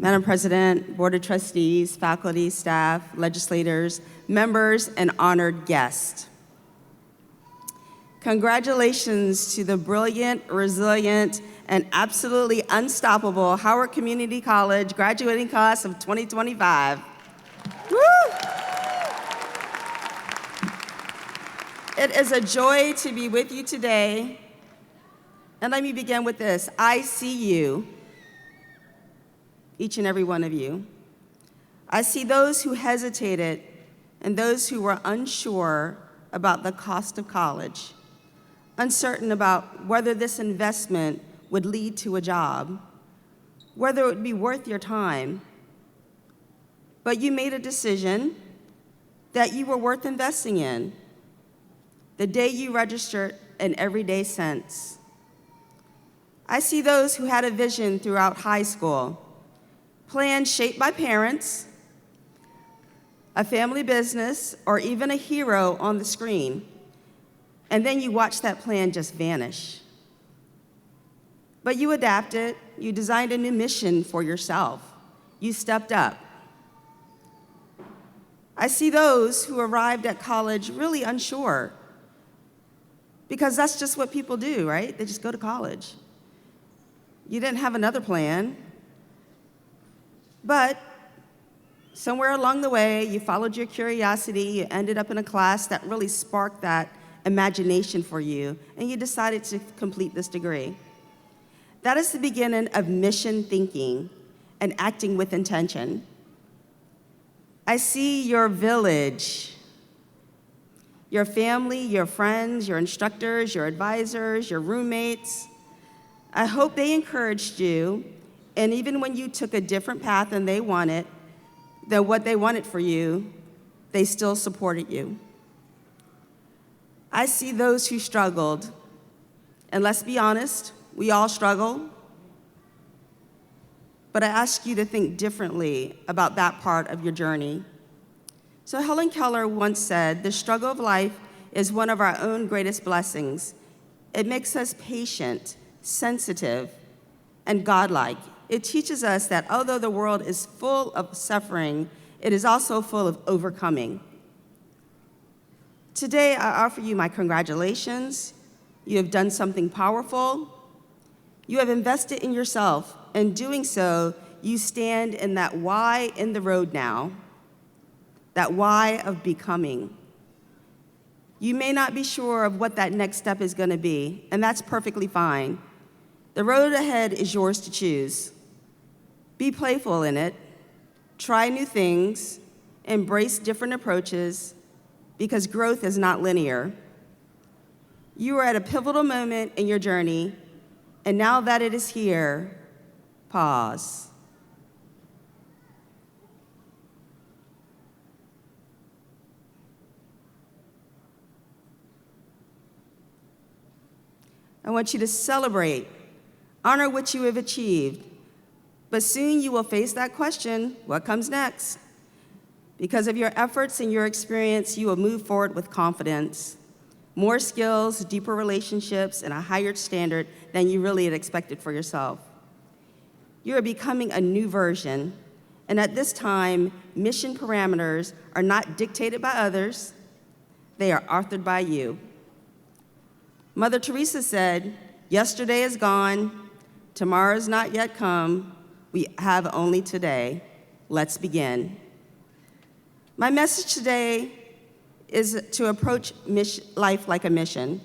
Madam President, Board of Trustees, faculty, staff, legislators, members, and honored guests. Congratulations to the brilliant, resilient, and absolutely unstoppable Howard Community College graduating class of 2025. Woo! It is a joy to be with you today. And let me begin with this. I see you, each and every one of you. I see those who hesitated and those who were unsure about the cost of college, uncertain about whether this investment would lead to a job, whether it would be worth your time. But you made a decision that you were worth investing in the day you registered and every day since. I see those who had a vision throughout high school, plans shaped by parents, a family business, or even a hero on the screen, and then you watch that plan just vanish. But you adapted, you designed a new mission for yourself, you stepped up. I see those who arrived at college really unsure, because that's just what people do, right? They just go to college. You didn't have another plan, but somewhere along the way, you followed your curiosity, you ended up in a class that really sparked that imagination for you, and you decided to complete this degree. That is the beginning of mission thinking and acting with intention. I see your village, your family, your friends, your instructors, your advisors, your roommates. I hope they encouraged you, and even when you took a different path than what they wanted for you, they still supported you. I see those who struggled, and let's be honest, we all struggle, but I ask you to think differently about that part of your journey. So Helen Keller once said, "The struggle of life is one of our own greatest blessings. It makes us patient, sensitive, and godlike. It teaches us that although the world is full of suffering, it is also full of overcoming." Today, I offer you my congratulations. You have done something powerful. You have invested in yourself. In doing so, you stand in that why in the road now, that why of becoming. You may not be sure of what that next step is going to be, and that's perfectly fine. The road ahead is yours to choose. Be playful in it. Try new things. Embrace different approaches, because growth is not linear. You are at a pivotal moment in your journey, and now that it is here, pause. I want you to celebrate, honor what you have achieved, but soon you will face that question, what comes next? Because of your efforts and your experience, you will move forward with confidence, more skills, deeper relationships, and a higher standard than you really had expected for yourself. You are becoming a new version, and at this time, mission parameters are not dictated by others, they are authored by you. Mother Teresa said, "Yesterday is gone, tomorrow is not yet come, we have only today. Let's begin." My message today is to approach life like a mission.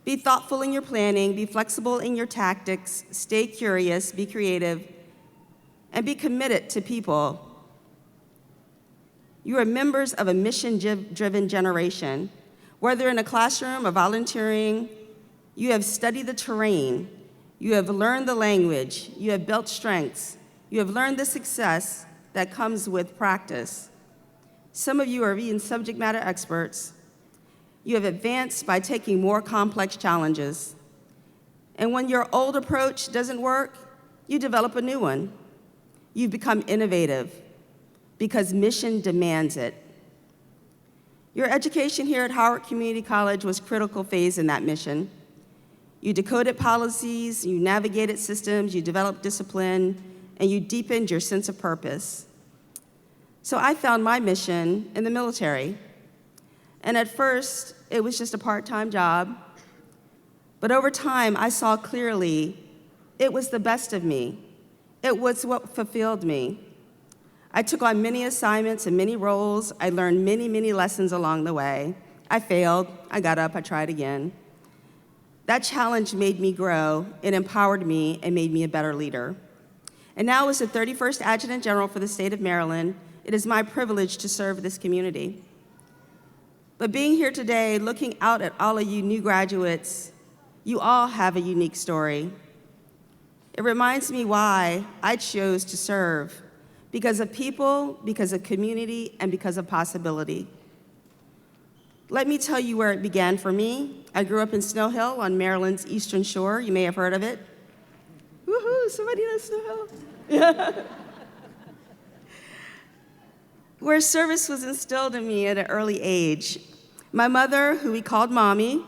Be thoughtful in your planning, be flexible in your tactics, stay curious, be creative, and be committed to people. You are members of a mission-driven generation. Whether in a classroom or volunteering, you have studied the terrain, you have learned the language, you have built strengths, you have learned the success that comes with practice. Some of you are even subject matter experts. You have advanced by taking more complex challenges. And when your old approach doesn't work, you develop a new one. You've become innovative because mission demands it. Your education here at Howard Community College was a critical phase in that mission. You decoded policies, you navigated systems, you developed discipline, and you deepened your sense of purpose. So I found my mission in the military. And at first, it was just a part-time job. But over time, I saw clearly it was the best of me. It was what fulfilled me. I took on many assignments and many roles. I learned many, many lessons along the way. I failed, I got up, I tried again. That challenge made me grow, it empowered me, and made me a better leader. And now as the 31st Adjutant General for the state of Maryland, it is my privilege to serve this community. But being here today, looking out at all of you new graduates, you all have a unique story. It reminds me why I chose to serve, because of people, because of community, and because of possibility. Let me tell you where it began for me. I grew up in Snow Hill on Maryland's Eastern Shore. You may have heard of it. Woohoo, somebody knows Snow Hill? Yeah. Where service was instilled in me at an early age. My mother, who we called Mommy,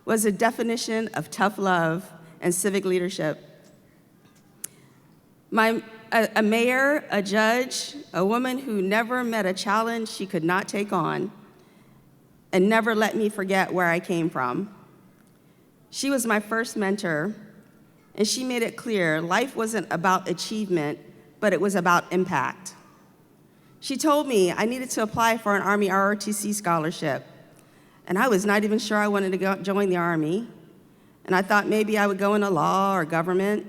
was a definition of tough love and civic leadership. A mayor, a judge, a woman who never met a challenge she could not take on, and never let me forget where I came from. She was my first mentor, and she made it clear life wasn't about achievement, but it was about impact. She told me I needed to apply for an Army ROTC scholarship, and I was not even sure I wanted to join the Army, and I thought maybe I would go into law or government,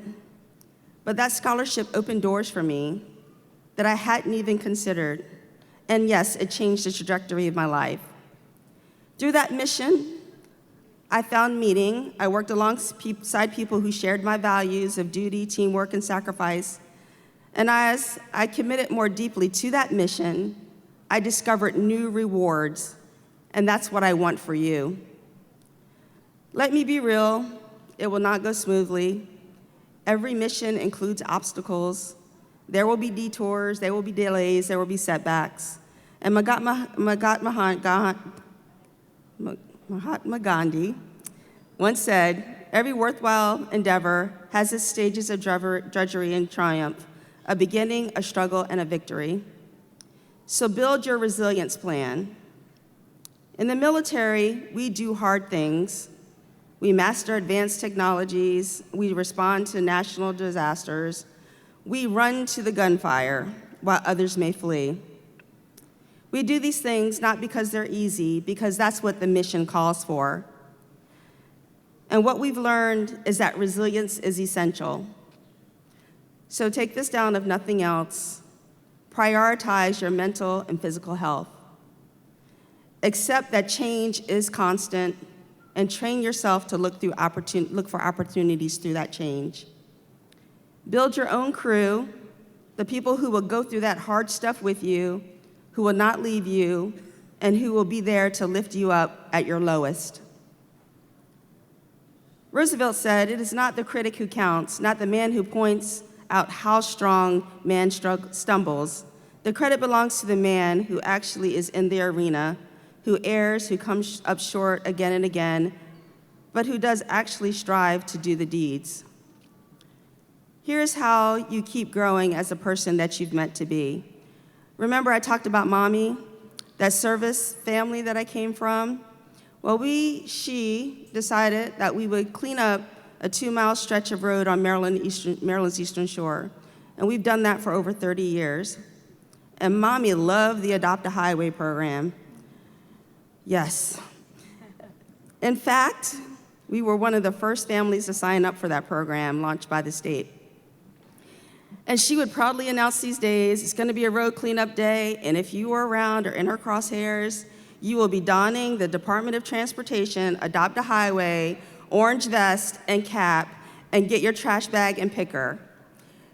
but that scholarship opened doors for me that I hadn't even considered, and yes, it changed the trajectory of my life. Through that mission, I found meaning. I worked alongside people who shared my values of duty, teamwork, and sacrifice. And as I committed more deeply to that mission, I discovered new rewards, and that's what I want for you. Let me be real, it will not go smoothly. Every mission includes obstacles. There will be detours, there will be delays, there will be setbacks. And Mahatma Gandhi once said, every worthwhile endeavor has its stages of drudgery and triumph, a beginning, a struggle, and a victory. So build your resilience plan. In the military, we do hard things. We master advanced technologies. We respond to national disasters. We run to the gunfire while others may flee. We do these things not because they're easy, because that's what the mission calls for. And what we've learned is that resilience is essential. So take this down if nothing else. Prioritize your mental and physical health. Accept that change is constant, and train yourself to look for opportunities through that change. Build your own crew, the people who will go through that hard stuff with you, who will not leave you, and who will be there to lift you up at your lowest. Roosevelt said, "It is not the critic who counts, not the man who points out how strong man stumbles. The credit belongs to the man who actually is in the arena, who errs, who comes up short again and again, but who does actually strive to do the deeds." Here's how you keep growing as a person that you've meant to be. Remember I talked about Mommy, that service family that I came from? Well, she decided that we would clean up a 2-mile stretch of road on Maryland's Eastern Shore, and we've done that for over 30 years. And Mommy loved the Adopt a Highway program. Yes. In fact, we were one of the first families to sign up for that program launched by the state. And she would proudly announce these days, it's going to be a road cleanup day, and if you are around or in her crosshairs, you will be donning the Department of Transportation Adopt a Highway orange vest and cap, and get your trash bag and picker.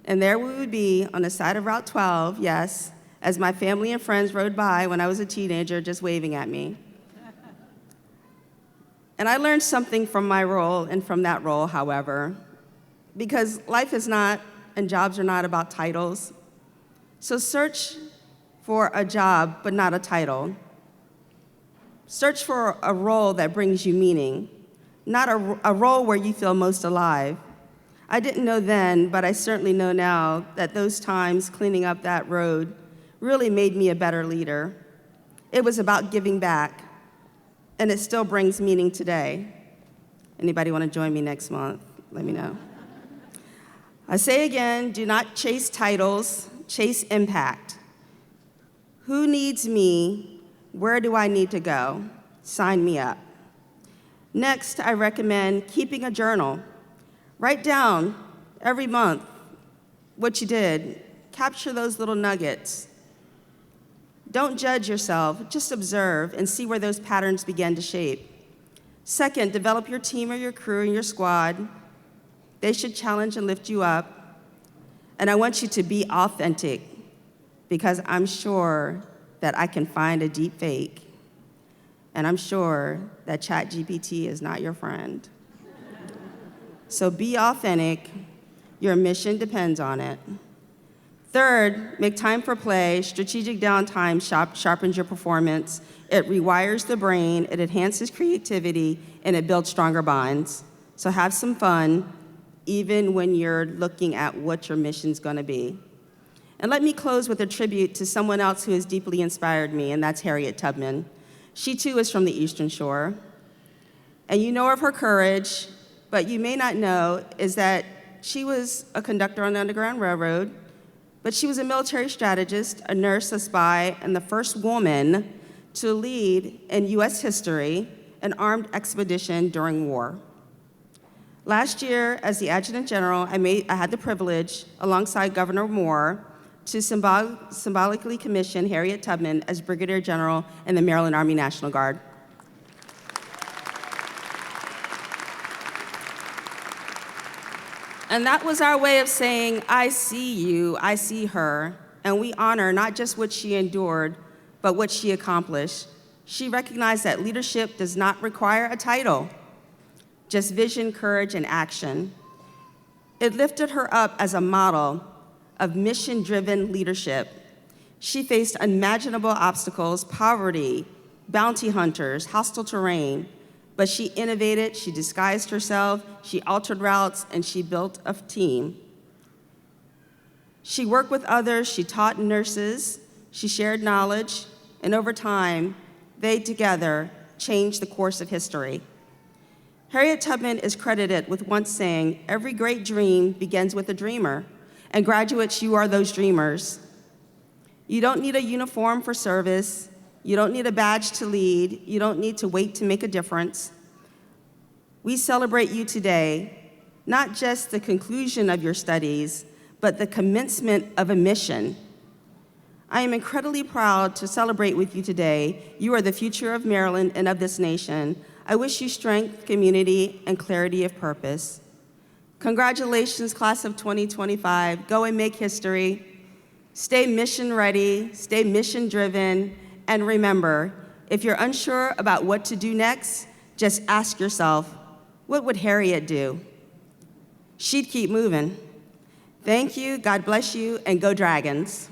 And there we would be on the side of Route 12, yes, as my family and friends rode by when I was a teenager, just waving at me. And I learned something from my role and from that role, however, because life is not, and jobs are not about titles. So search for a job, but not a title. Search for a role that brings you meaning, not a role where you feel most alive. I didn't know then, but I certainly know now that those times cleaning up that road really made me a better leader. It was about giving back, and it still brings meaning today. Anybody want to join me next month? Let me know. I say again, do not chase titles, chase impact. Who needs me? Where do I need to go? Sign me up. Next, I recommend keeping a journal. Write down every month what you did. Capture those little nuggets. Don't judge yourself, just observe and see where those patterns begin to shape. Second, develop your team or your crew and your squad. They should challenge and lift you up. And I want you to be authentic, because I'm sure that I can find a deep fake. And I'm sure that ChatGPT is not your friend. So be authentic. Your mission depends on it. Third, make time for play. Strategic downtime sharpens your performance. It rewires the brain, it enhances creativity, and it builds stronger bonds. So have some fun, even when you're looking at what your mission's gonna be. And let me close with a tribute to someone else who has deeply inspired me, and that's Harriet Tubman. She too is from the Eastern Shore. And you know of her courage, but you may not know is that she was a conductor on the Underground Railroad, but she was a military strategist, a nurse, a spy, and the first woman to lead in US history an armed expedition during war. Last year, as the Adjutant General, I had the privilege, alongside Governor Moore, to symbolically commission Harriet Tubman as Brigadier General in the Maryland Army National Guard. And that was our way of saying, I see you, I see her, and we honor not just what she endured, but what she accomplished. She recognized that leadership does not require a title, just vision, courage, and action. It lifted her up as a model of mission-driven leadership. She faced unimaginable obstacles, poverty, bounty hunters, hostile terrain, but she innovated, she disguised herself, she altered routes, and she built a team. She worked with others, she taught nurses, she shared knowledge, and over time, they together changed the course of history. Harriet Tubman is credited with once saying, "Every great dream begins with a dreamer." And graduates, you are those dreamers. You don't need a uniform for service. You don't need a badge to lead. You don't need to wait to make a difference. We celebrate you today, not just the conclusion of your studies, but the commencement of a mission. I am incredibly proud to celebrate with you today. You are the future of Maryland and of this nation. I wish you strength, community, and clarity of purpose. Congratulations, class of 2025. Go and make history. Stay mission ready, stay mission driven, and remember, if you're unsure about what to do next, just ask yourself, what would Harriet do? She'd keep moving. Thank you, God bless you, and go Dragons.